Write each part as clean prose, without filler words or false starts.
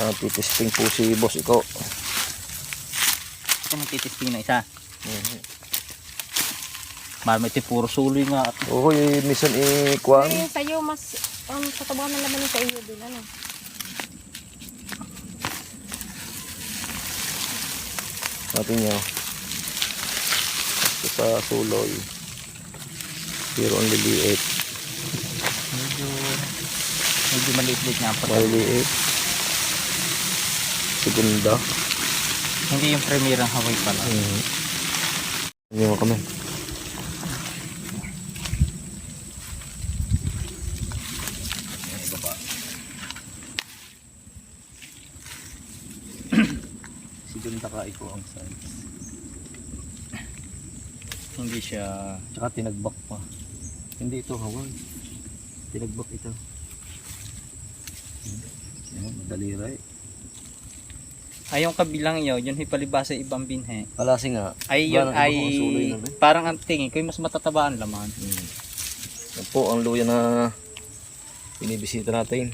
Titesting po si boss ikaw. Ito magtitesting na isa. Marmite puro suloy nga. Oo, minsan kuwan. Ay, sa'yo mas sa tabaw ng laman sa iyo din ano. Natin nyo. Ito sa suloy. Pero ang liliit. Medyo maliit-liit nga po. Maliit. Segunda. Hindi yung premierang Hawaii pala. Hindi mo kami. Segunda ka ito ang size. Hindi siya. Tsaka tinagbak pa. Hindi ito Hawaii. Tinagbak ito. Yan, daliray. Ay yung kabilang yun palibasa ibang binhe. Palasi nga. Ay yun Parang ay iba kung suloy na, parang ang tingin ko yung mas matataba ang laman. Yan po ang luya na binibisita natin.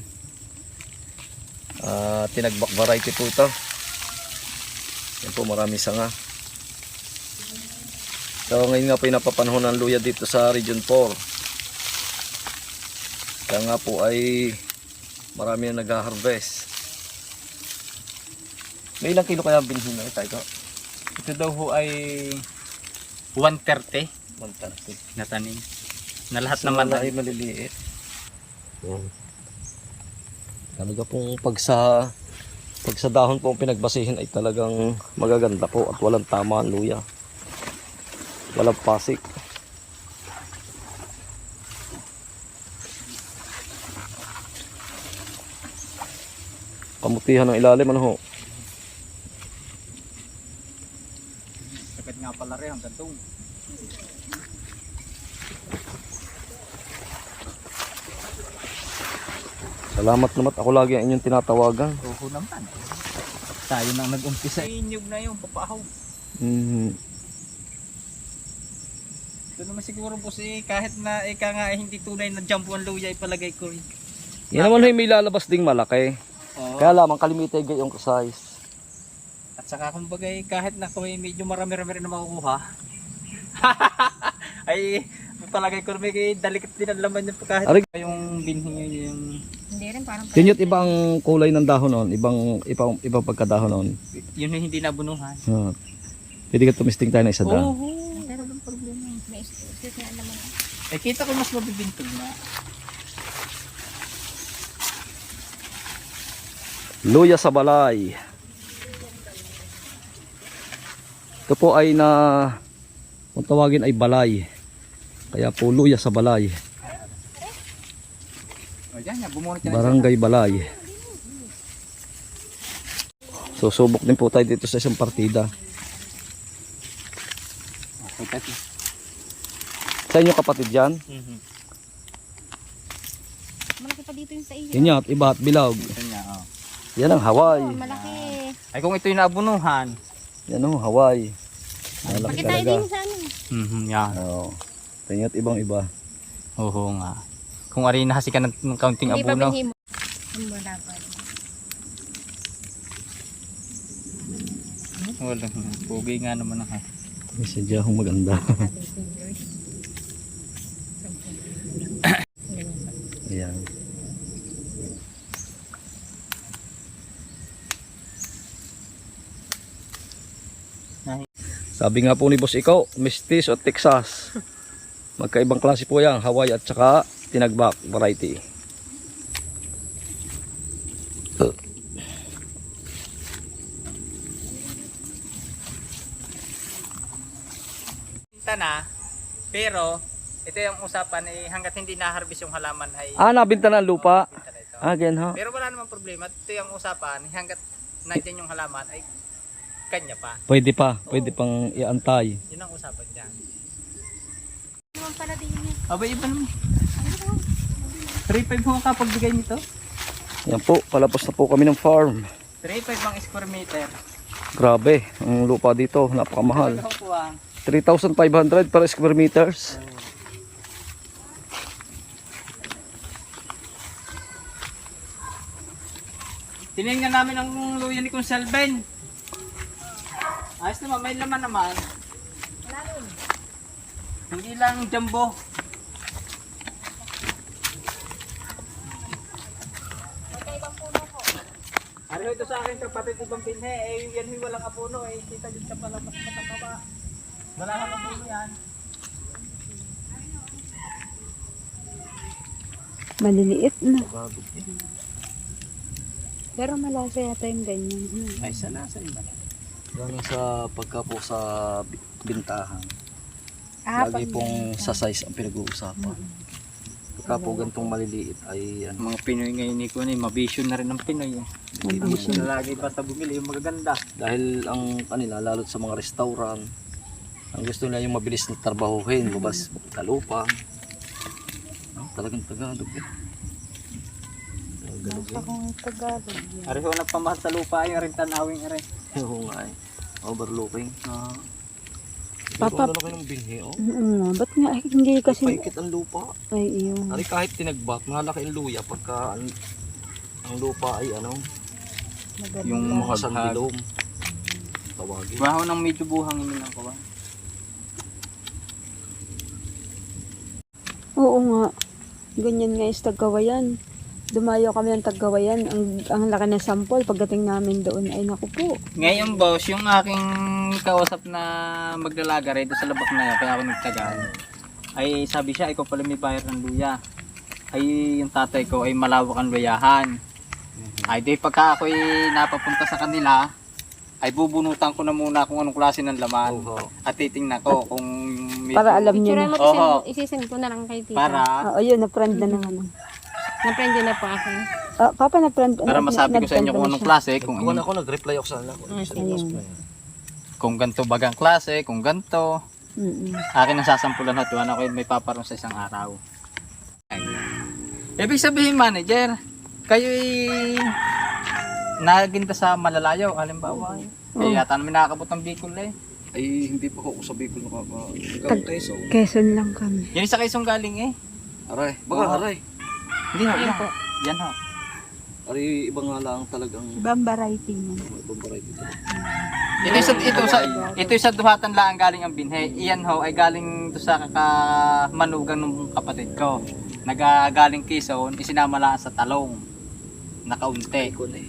Tinagbak variety po ito. Yan po, maraming sanga. So ngayon nga po yung napapanahon ng luya dito sa Region 4. Kaya nga po ay marami na nag-harvest. May ilang kilo kaya binhin na ito? Ito daw ho ay 130 130. na tanim. Na lahat So, naman ay maliliit. Talaga pong pag sa dahon po ang pinagbasihin ay talagang magaganda po at walang tama ang luya. Walang pasik. Pamutihan ng ilalim ano ho. Sakit nga pala rin ang gantong. Salamat naman, ako lagi ang inyong tinatawagan. Oo naman. Tayo nang nag-umpisa. Inyog na yung papahaw. Ito naman siguro po kahit na ika nga hindi tunay na jumbo ang luya ipalagay ko rin. Yan naman ay may lalabas ding malaki. Oo. Kaya lamang kalimited yung size. At saka kumbaga kahit na kung medyo marami-rami rin na makukuha. Ay palagay ko may dalikat din ang laman yung kahit yung binhi yung Hindi rin parang Yun yung ibang kulay ng dahon noon, ibang pagkadahon noon. yun yung hindi nabunuhan. Pwede ka tumisting tayo na isa daan. Oo. pero ang problema. May street nga naman. Eh kita ko mas mabibintog na. Luya sa balay. Ito po ay kung tawagin ay balay. Kaya po luya sa balay. O dyan, bumunot ka na. Barangay Balay. Susubok din po tayo dito sa isang partida. Okay, Sa inyo kapatid yan? Malaki pa dito yung sa iyo. Inyat, iba at bilog. ito niya, oh. Yan ang Hawaii. Malaki. Ay kung ito yung nabunuhan. Yan ang Hawaii. Malaki Pakita tayo talaga. din sa amin. Yan. Oo. Inyat ibang iba. Oo nga. Kung ari nahasi ka ng kaunting Hindi pa abuno. binhi mo. Ang wala pa. Wala. Pugi nga naman ako. May sadyahong maganda. Ayan. Sabi nga po ni Boss Ikaw, Mistis o Texas. Magkaibang klase po yan, Hawaii at saka tinagbak variety. Pinta na, pero ito yung usapan hanggat hindi na-harvest yung halaman ay Nabinta na ang lupa. pinta na ito. Again ha. Pero wala namang problema. Ito yung usapan hanggat nandiyan yung halaman ay kanya pa. Pwede pang iantay. Yun ang usapan dyan. Naman pala din yun. Abay, iba naman. 3.5 ho kapag bigay nito. Yan po, palapos na po kami ng farm. 3.5 ang square meter. Grabe, ang lupa dito, napakamahal. Ito po ang 3,500 per square meters. Tinignan namin ang luya ni Conselben. Ayos naman, may laman naman. Hindi lang jumbo. Ariho ito sa akin kapatid ibang pinhe, eh yan yung walang apuno eh, kita dito sa pala mas matataba. Wala kang apuno yan. Maliliit na. Bagod eh. Pero malasa yata yung ganyan. Ay sana sa iba. Ganun sa pagka po sa bintahan. Lagi Pag- pong sa size ang pinag-uusapan. Pagka po ganitong maliliit ay ano, Mga Pinoy ngayon ni Kuya, mabisyon na rin ang Pinoy. Mabisyon. Lagi basta bumili yung magaganda. dahil ang kanila lalo sa mga restaurant ang gusto nila yung mabilis na trabahuhin, mabas kalupa. Talagang Tagalog eh. Tagalog Nasa kong Tagalog yan. Ariho na pamahal sa lupa yung rin tanawing rin. Oo nga eh. Overlooking. Papa- Ano na kayo ng binhi oh? Ba't nga hindi kasi... Paikit ang lupa. Ay, iyo. Ari kahit tinagbat, malaki ang luya pagka ang lupa ay ano, Maganda. Yung mga Buhaghag. sandilom. Tawagin. Baho ng medyo buhang yun lang ko ba? Oo nga. Ganyan nga is Tagawayan. Dumayo kami ng Tagawayan. Ang laki ng sampol. Pagdating namin doon, ay naku po. Ngayon boss, yung aking kausap na maglalaga rin doon sa labak na yun, kaya ako nagtagal. Ay sabi siya, ikaw pala may bayar ng luya. Ay yung tatay ko ay malawak ang luyahan. Ay di pagka ako'y napapunta sa kanila, ay bubunutan ko na muna kung anong klase ng laman. Oo. At titingnan ko kung may... Para alam niyo na. Oho. Isisend ko na lang kay tita. Para, Oo, yun. Na-friend na naman. Na-friend yun na po ako. Papa, na-friend. para masabi ko sa inyo kung anong klase, kung, Kung ako nag-reply ako sa kanila. kung ganito bagang klase, kung ganito. Akin ang sasampulan ho, tuwan ako yun may paparong sa isang araw. Ay. Ibig sabihin manager, kayo'y naginta sa malalayo, halimbawa. Eh, yata namin nakakabot ng Bicol eh. Ay hindi pa ako sa Bicol nakaka-ikaw so. Quezon lang kami. Yan sa Quezon galing eh. Aray, baka aray. Hindi ho, yan po. Yan ho. Aray, iba nga lang talagang Ibang variety niya. ibang variety dito. Ito sa duhatan lang galing ang binhe. Iyan ho ay galing to sa kakamanugan ng kapatid ko. Nagagaling Quezon, isinama lang sa talong. Nakaunti. Ikon eh.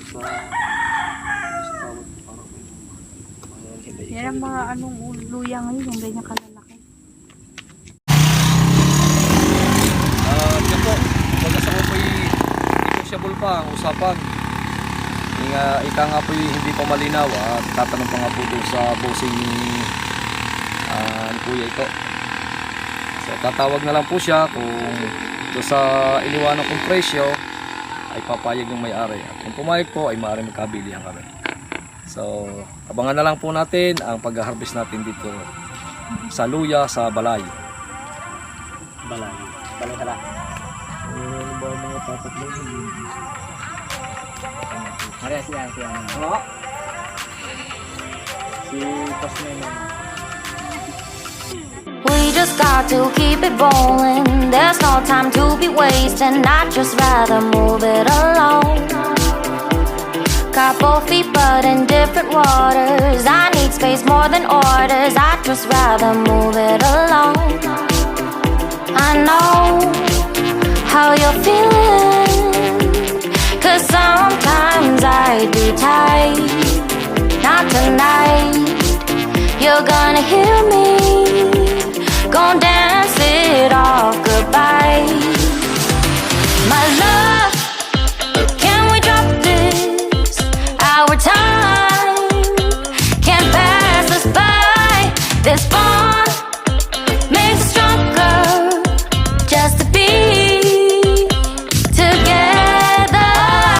Sa tawag parang may Yan ang mga anong luya ngayon, yung ganyan kalalaki. Yan po, pagkasa ko po'y negotiable pa ang usapan. Ika nga po'y hindi pa malinaw at tatanong pa nga po doon sa bossing ni kuya ito. So tatawag na lang po siya kung doon sa iniwanan kong presyo ay papayag yung may-ari. At kung pumayag po ay maaaring magkabilihan kami. So abangan na lang po natin ang pag-harvest natin dito sa luya sa Balay. Balay. Balay hala. Ano ba mga tatatlo? Ari siya. Oo. Si Cosme. We just got to keep it rolling. There's no time to be wasting. I'd just rather move it along. Couple feet but in different waters. I need space more than orders. I'd just rather move it along. I know how you're feeling, 'cause sometimes I'd be tight. Not tonight. You're gonna hear me